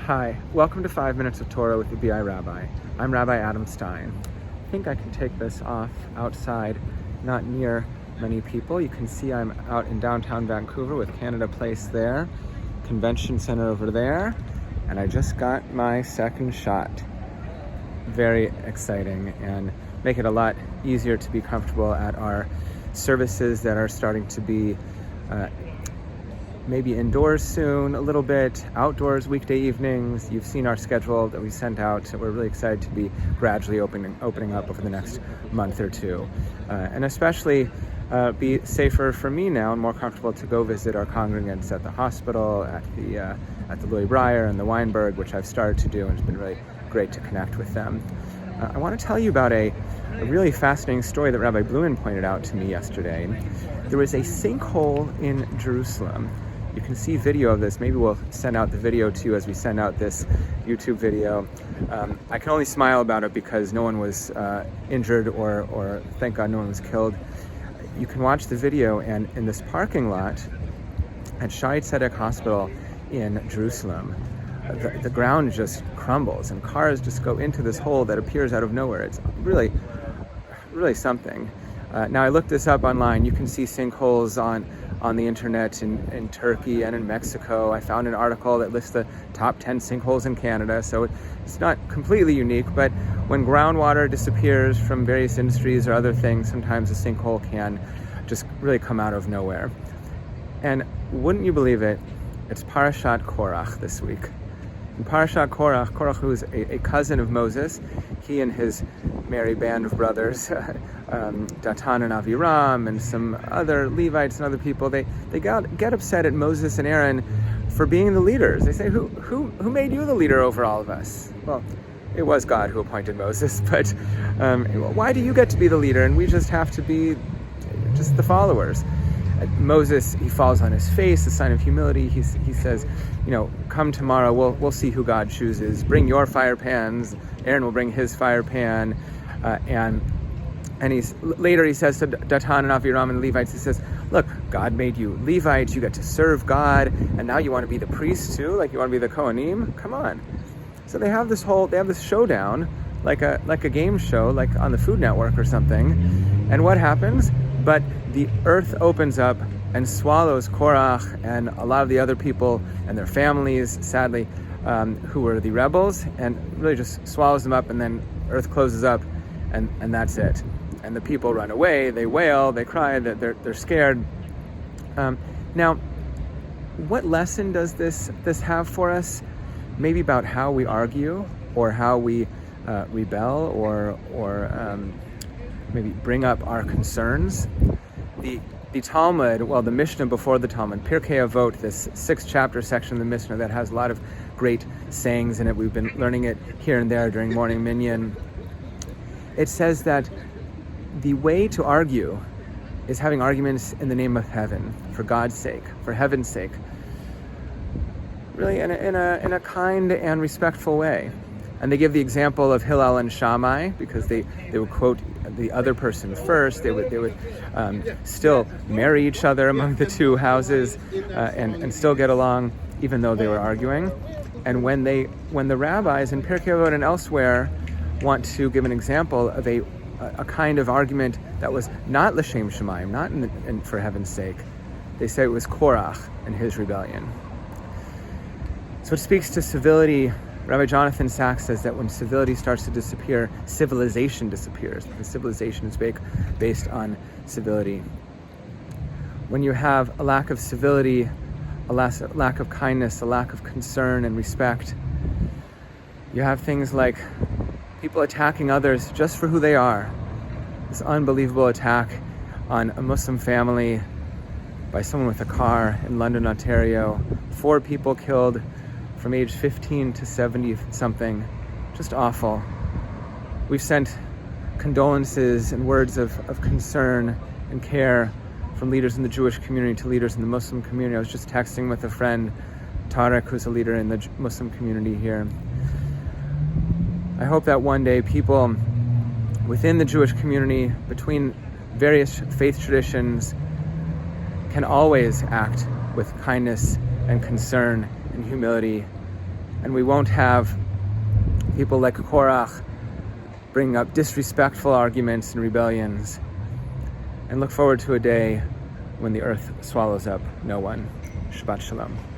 Hi, welcome to 5 Minutes of Torah with the BI Rabbi. I'm Rabbi Adam Stein. I think I can take this off outside, not near many people. You can see I'm out in downtown Vancouver with Canada Place there, Convention Center over there, and I just got my second shot. Very exciting and make it a lot easier to be comfortable at our services that are starting to be maybe indoors soon, a little bit, outdoors weekday evenings. You've seen our schedule that we sent out. We're really excited to be gradually opening up over the next month or two. And especially be safer for me now and more comfortable to go visit our congregants at the hospital, at the Louis Breyer and the Weinberg, which I've started to do, and it's been really great to connect with them. I want to tell you about a really fascinating story that Rabbi Blumen pointed out to me yesterday. There was a sinkhole in Jerusalem. You can see video of this. Maybe we'll send out the video to you as we send out this YouTube video. I can only smile about it because no one was injured or thank God no one was killed. You can watch the video, and in this parking lot at Shai Tzedek Hospital in Jerusalem, the ground just crumbles and cars just go into this hole that appears out of nowhere. It's really, really something. Now I looked this up online. You can see sinkholes on the internet in Turkey and in Mexico. I found an article that lists the top 10 sinkholes in Canada, so it's not completely unique, but when groundwater disappears from various industries or other things, sometimes a sinkhole can just really come out of nowhere. And wouldn't you believe it, it's Parashat Korach this week. In Parashat Korach, who is a cousin of Moses, he and his merry band of brothers, Datan and Aviram, and some other Levites and other people, they get upset at Moses and Aaron for being the leaders. They say, who made you the leader over all of us? Well, it was God who appointed Moses, but why do you get to be the leader and we just have to be just the followers? Moses, he falls on his face, a sign of humility. He says, come tomorrow, we'll see who God chooses. Bring your fire pans. Aaron will bring his fire pan. And later he says to Datan and Aviram and the Levites, he says, look, God made you Levites, you get to serve God, and now you want to be the priests too? Like you want to be the Kohanim? Come on. So they have this showdown, like a game show, like on the Food Network or something. And what happens? But the earth opens up and swallows Korach and a lot of the other people and their families, sadly, who were the rebels, and really just swallows them up, and then earth closes up, and that's it. And the people run away, they wail, they cry, that they're scared. Now, what lesson does this have for us? Maybe about how we argue, or how we rebel, or maybe bring up our concerns. The Talmud, the Mishnah before the Talmud, Pirkei Avot, this 6th chapter section of the Mishnah that has a lot of great sayings in it. We've been learning it here and there during morning minyan. It says that the way to argue is having arguments in the name of heaven, for God's sake, for heaven's sake, really in a kind and respectful way. And they give the example of Hillel and Shammai because they would quote the other person first. They would still marry each other among the two houses and still get along even though they were arguing. And when the rabbis in Pirkei Avot and elsewhere want to give an example of a kind of argument that was not l'shem shamayim, not for heaven's sake, they say it was Korach and his rebellion. So it speaks to civility. Rabbi Jonathan Sachs says that when civility starts to disappear, civilization disappears, because civilization is based on civility. When you have a lack of civility, a lack of kindness, a lack of concern and respect, you have things like people attacking others just for who they are. This unbelievable attack on a Muslim family by someone with a car in London, Ontario. 4 people killed from age 15 to 70 something. Just awful. We've sent condolences and words of concern and care from leaders in the Jewish community to leaders in the Muslim community. I was just texting with a friend, Tarek, who's a leader in the Muslim community here. I hope that one day people within the Jewish community, between various faith traditions, can always act with kindness and concern and humility and we won't have people like Korach bringing up disrespectful arguments and rebellions, and look forward to a day when the earth swallows up no one. Shabbat Shalom.